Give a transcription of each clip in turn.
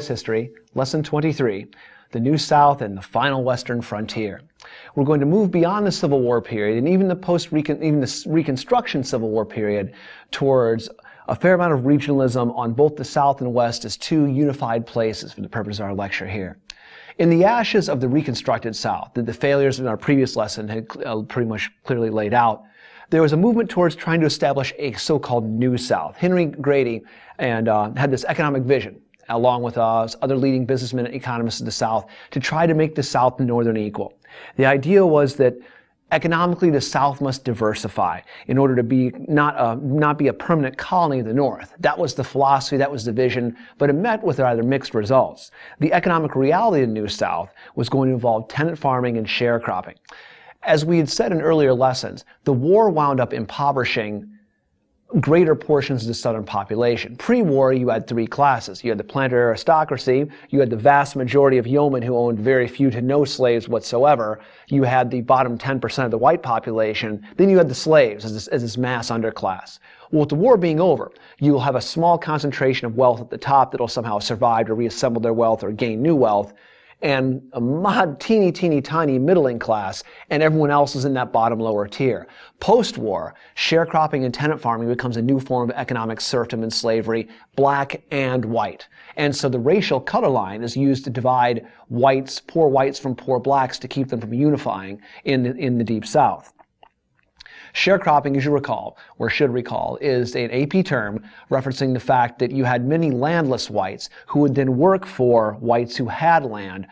U.S. History, Lesson 23, the New South and the Final Western Frontier. We're going to move beyond the Civil War period and even the Reconstruction Civil War period towards a fair amount of regionalism on both the South and West as two unified places for the purpose of our lecture here. In the ashes of the reconstructed South, that the failures in our previous lesson had pretty much clearly laid out, there was a movement towards trying to establish a so-called New South. Henry Grady had this economic vision, along with other leading businessmen and economists of the South, to try to make the South and Northern equal. The idea was that economically the South must diversify in order to be not be a permanent colony of the North. That was the philosophy, that was the vision, but it met with rather mixed results. The economic reality of the New South was going to involve tenant farming and sharecropping. As we had said in earlier lessons, the war wound up impoverishing greater portions of the Southern population. Pre-war, you had three classes. You had the planter aristocracy, you had the vast majority of yeomen who owned very few to no slaves whatsoever, you had the bottom 10% of the white population, then you had the slaves as this mass underclass. Well, with the war being over, you'll have a small concentration of wealth at the top that'll somehow survive to reassemble their wealth or gain new wealth, and a teeny tiny middling class, and everyone else is in that bottom lower tier. Post-war, sharecropping and tenant farming becomes a new form of economic serfdom and slavery, black and white. And so the racial color line is used to divide poor whites from poor blacks to keep them from unifying in the Deep South. Sharecropping, as you recall, or should recall, is an AP term referencing the fact that you had many landless whites who would then work for whites who had land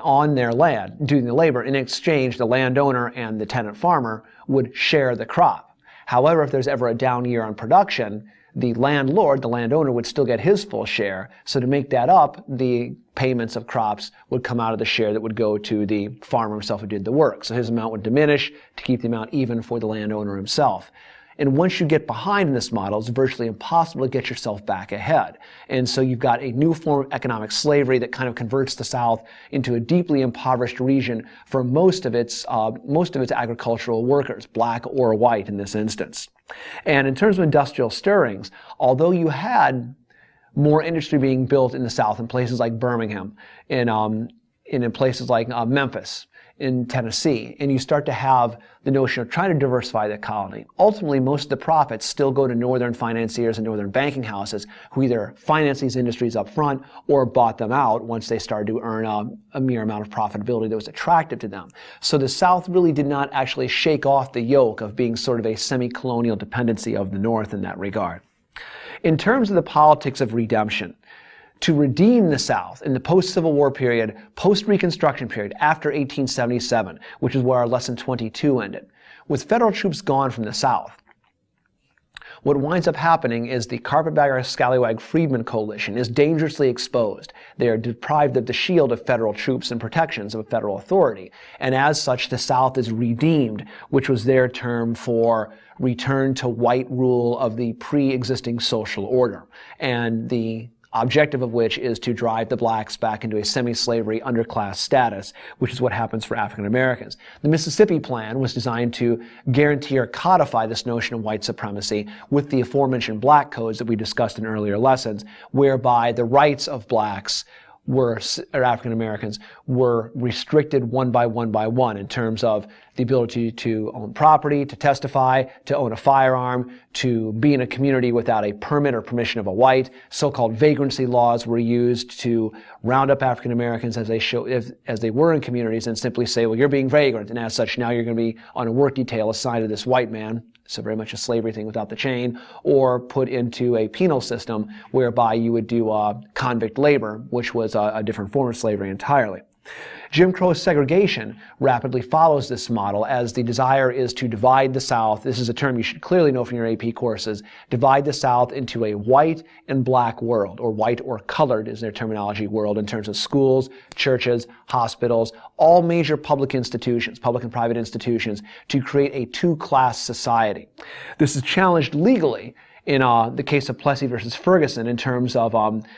on their land, doing the labor. In exchange, the landowner and the tenant farmer would share the crop. However, if there's ever a down year on production, the landlord, the landowner, would still get his full share. So to make that up, the payments of crops would come out of the share that would go to the farmer himself who did the work. So his amount would diminish to keep the amount even for the landowner himself. And once you get behind in this model, it's virtually impossible to get yourself back ahead. And so you've got a new form of economic slavery that kind of converts the South into a deeply impoverished region for most of its agricultural workers, black or white in this instance. And in terms of industrial stirrings, although you had more industry being built in the South in places like Birmingham, in places like Memphis, in Tennessee, and you start to have the notion of trying to diversify the colony. Ultimately, most of the profits still go to northern financiers and northern banking houses who either financed these industries up front or bought them out once they started to earn a mere amount of profitability that was attractive to them. So the South really did not actually shake off the yoke of being sort of a semi-colonial dependency of the North in that regard. In terms of the politics of redemption, to redeem the South in the post-Civil War period, post-Reconstruction period, after 1877, which is where our lesson 22 ended, with federal troops gone from the South, what winds up happening is the Carpetbagger Scallywag Freedmen Coalition is dangerously exposed. They are deprived of the shield of federal troops and protections of federal authority. And as such, the South is redeemed, which was their term for return to white rule of the pre-existing social order. And the objective of which is to drive the blacks back into a semi-slavery underclass status, which is what happens for African Americans. The Mississippi Plan was designed to guarantee or codify this notion of white supremacy with the aforementioned black codes that we discussed in earlier lessons, whereby the rights of blacks or African Americans were restricted one by one in terms of the ability to own property, to testify, to own a firearm, to be in a community without a permit or permission of a white. So-called vagrancy laws were used to round up African Americans as they were in communities and simply say, well, you're being vagrant, and as such now you're going to be on a work detail assigned to this white man. So very much a slavery thing without the chain, or put into a penal system whereby you would do convict labor, which was a different form of slavery entirely. Jim Crow segregation rapidly follows this model as the desire is to divide the South. This is a term you should clearly know from your AP courses. Divide the South into a white and black world, or white or colored is their terminology world in terms of schools, churches, hospitals, all major public institutions, public and private institutions, to create a two-class society. This is challenged legally in the case of Plessy versus Ferguson in terms of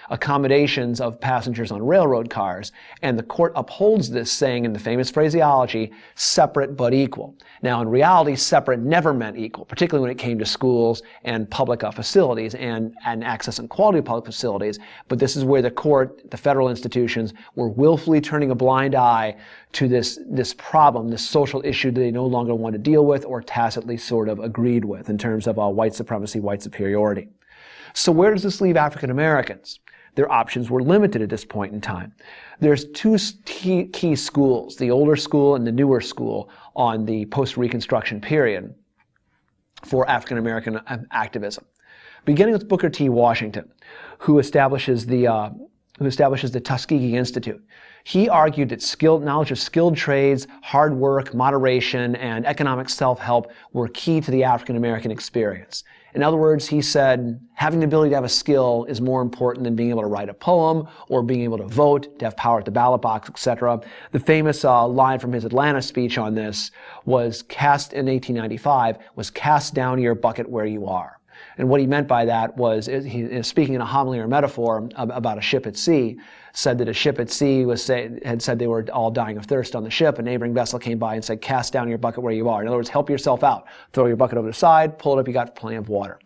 accommodations of passengers on railroad cars. And the court upholds this, saying in the famous phraseology, separate but equal. Now, in reality, separate never meant equal, particularly when it came to schools and public facilities and access and quality of public facilities. But this is where the court, the federal institutions, were willfully turning a blind eye to this problem, this social issue that they no longer want to deal with or tacitly sort of agreed with in terms of white supremacy, white superiority. So where does this leave African Americans? Their options were limited at this point in time. There's two key schools, the older school and the newer school, on the post-Reconstruction period for African American activism. Beginning with Booker T. Washington, who establishes the Tuskegee Institute. He argued that knowledge of skilled trades, hard work, moderation, and economic self-help were key to the African American experience. In other words, he said, having the ability to have a skill is more important than being able to write a poem or being able to vote, to have power at the ballot box, etc. The famous line from his Atlanta speech on this was in 1895, was cast down your bucket where you are. And what he meant by that was, he, speaking in a homily or metaphor about a ship at sea, said that a ship at sea had said they were all dying of thirst on the ship. A neighboring vessel came by and said, cast down your bucket where you are. In other words, help yourself out. Throw your bucket over the side, pull it up, you got plenty of water.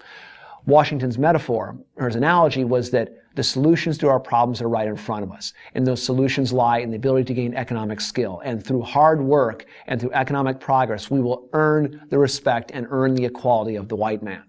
Washington's metaphor, or his analogy, was that the solutions to our problems are right in front of us. And those solutions lie in the ability to gain economic skill. And through hard work and through economic progress, we will earn the respect and earn the equality of the white man.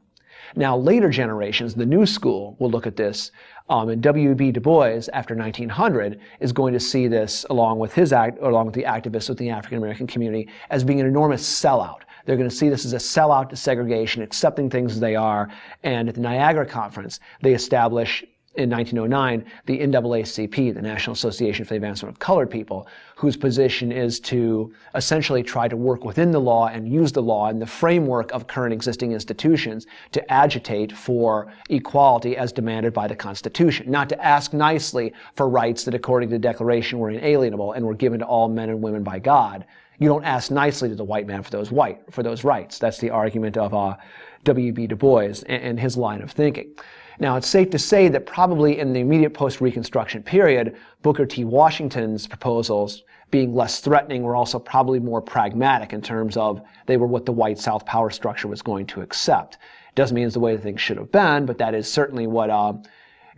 Now, later generations, the new school, will look at this, and W.E.B. Du Bois, after 1900, is going to see this, along with the activists with the African American community, as being an enormous sellout. They're going to see this as a sellout to segregation, accepting things as they are. And at the Niagara Conference, they establish in 1909 the NAACP, the National Association for the Advancement of Colored People, whose position is to essentially try to work within the law and use the law and the framework of current existing institutions to agitate for equality as demanded by the Constitution, not to ask nicely for rights that, according to the Declaration, were inalienable and were given to all men and women by God. You don't ask nicely to the white man for those rights. That's the argument of W.E.B. Du Bois and his line of thinking. Now, it's safe to say that probably in the immediate post-Reconstruction period, Booker T. Washington's proposals, being less threatening, were also probably more pragmatic in terms of they were what the white South power structure was going to accept. It doesn't mean it's the way that things should have been, but that is certainly what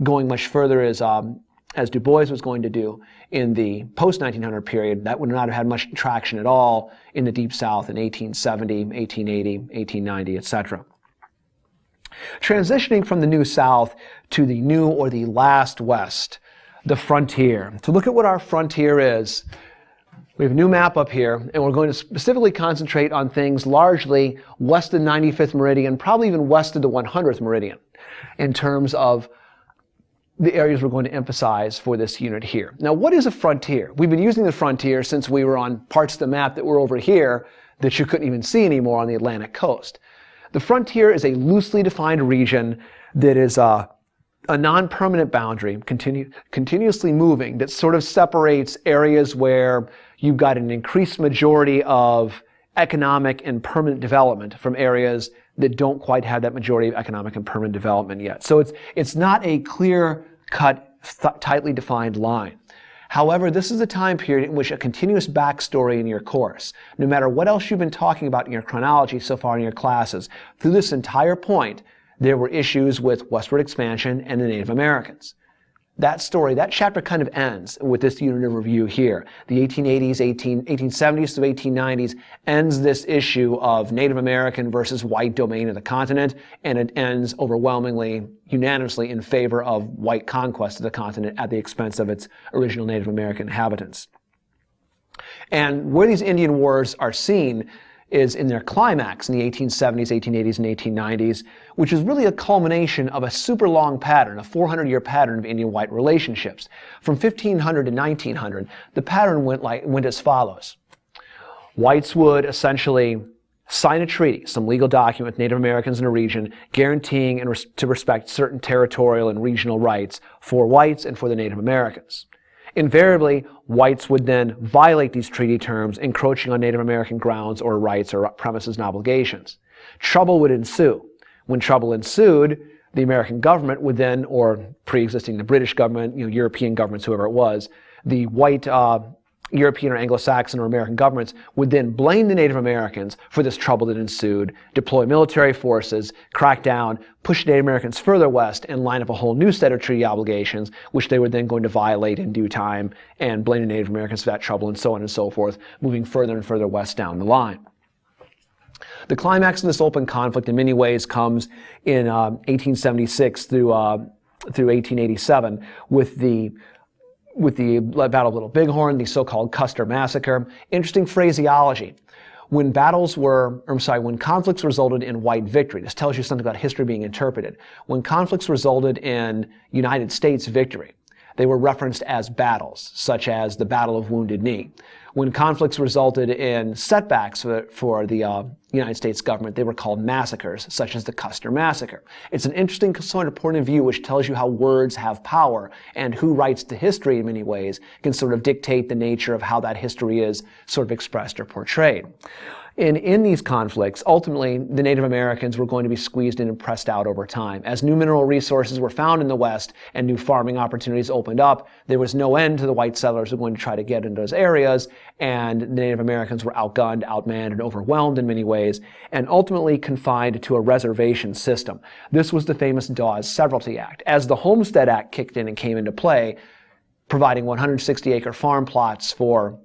going much further is, as Du Bois was going to do in the post-1900 period, that would not have had much traction at all in the Deep South in 1870, 1880, 1890, etc. Transitioning from the New South to the New or the Last West, the frontier. To look at what our frontier is, we have a new map up here, and we're going to specifically concentrate on things largely west of the 95th meridian, probably even west of the 100th meridian, in terms of the areas we're going to emphasize for this unit here. Now, what is a frontier? We've been using the frontier since we were on parts of the map that were over here that you couldn't even see anymore on the Atlantic coast. The frontier is a loosely defined region that is a non-permanent boundary, continuously moving, that sort of separates areas where you've got an increased majority of economic and permanent development from areas that don't quite have that majority of economic and permanent development yet. So it's not a clear-cut, tightly defined line. However, this is a time period in which a continuous backstory in your course, no matter what else you've been talking about in your chronology so far in your classes, through this entire point, there were issues with westward expansion and the Native Americans. That story, that chapter kind of ends with this unit of review here. The 1870s to 1890s ends this issue of Native American versus white domain of the continent, and it ends overwhelmingly, unanimously in favor of white conquest of the continent at the expense of its original Native American inhabitants. And where these Indian wars are seen is in their climax in the 1870s, 1880s, and 1890s, which is really a culmination of a super long pattern, a 400-year pattern of Indian-white relationships. From 1500 to 1900, the pattern went as follows. Whites would essentially sign a treaty, some legal document with Native Americans in a region, guaranteeing to respect certain territorial and regional rights for whites and for the Native Americans. Invariably, whites would then violate these treaty terms, encroaching on Native American grounds or rights or premises and obligations. Trouble would ensue. When trouble ensued, the American government would then, or pre-existing the British government, European governments, whoever it was, the white European or Anglo-Saxon or American governments would then blame the Native Americans for this trouble that ensued, deploy military forces, crack down, push Native Americans further west, and line up a whole new set of treaty obligations, which they were then going to violate in due time, and blame the Native Americans for that trouble, and so on and so forth, moving further and further west down the line. The climax of this open conflict in many ways comes in 1876 through 1887 with the Battle of Little Bighorn, the so-called Custer Massacre. Interesting phraseology. When conflicts resulted in white victory, this tells you something about history being interpreted. When conflicts resulted in United States victory, they were referenced as battles, such as the Battle of Wounded Knee. When conflicts resulted in setbacks for the United States government, they were called massacres, such as the Custer Massacre. It's an interesting sort of point of view which tells you how words have power, and who writes the history in many ways can sort of dictate the nature of how that history is sort of expressed or portrayed. In these conflicts, ultimately, the Native Americans were going to be squeezed in and pressed out over time. As new mineral resources were found in the West and new farming opportunities opened up, there was no end to the white settlers who were going to try to get into those areas, and the Native Americans were outgunned, outmanned, and overwhelmed in many ways, and ultimately confined to a reservation system. This was the famous Dawes Severalty Act. As the Homestead Act kicked in and came into play, providing 160-acre farm plots for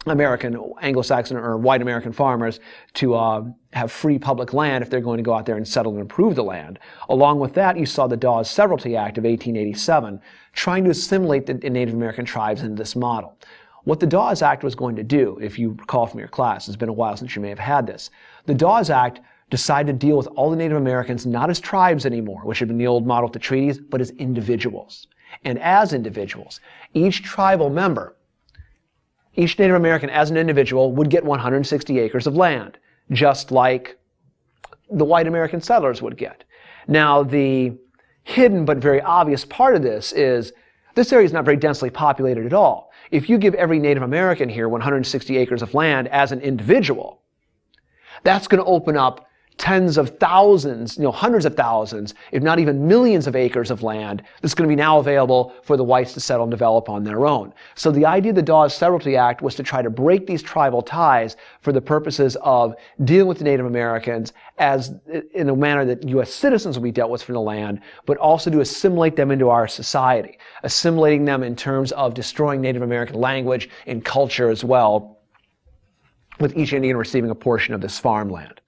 American, Anglo-Saxon, or white American farmers to have free public land if they're going to go out there and settle and improve the land. Along with that, you saw the Dawes Severalty Act of 1887 trying to assimilate the Native American tribes into this model. What the Dawes Act was going to do, if you recall from your class, it's been a while since you may have had this, the Dawes Act decided to deal with all the Native Americans not as tribes anymore, which had been the old model of the treaties, but as individuals. And as individuals, each tribal member, each Native American as an individual would get 160 acres of land, just like the white American settlers would get. Now, the hidden but very obvious part of this is this area is not very densely populated at all. If you give every Native American here 160 acres of land as an individual, that's going to open up tens of thousands, hundreds of thousands, if not even millions of acres of land that's going to be now available for the whites to settle and develop on their own. So the idea of the Dawes Severalty Act was to try to break these tribal ties for the purposes of dealing with the Native Americans as in a manner that U.S. citizens will be dealt with from the land, but also to assimilate them into our society, assimilating them in terms of destroying Native American language and culture as well, with each Indian receiving a portion of this farmland.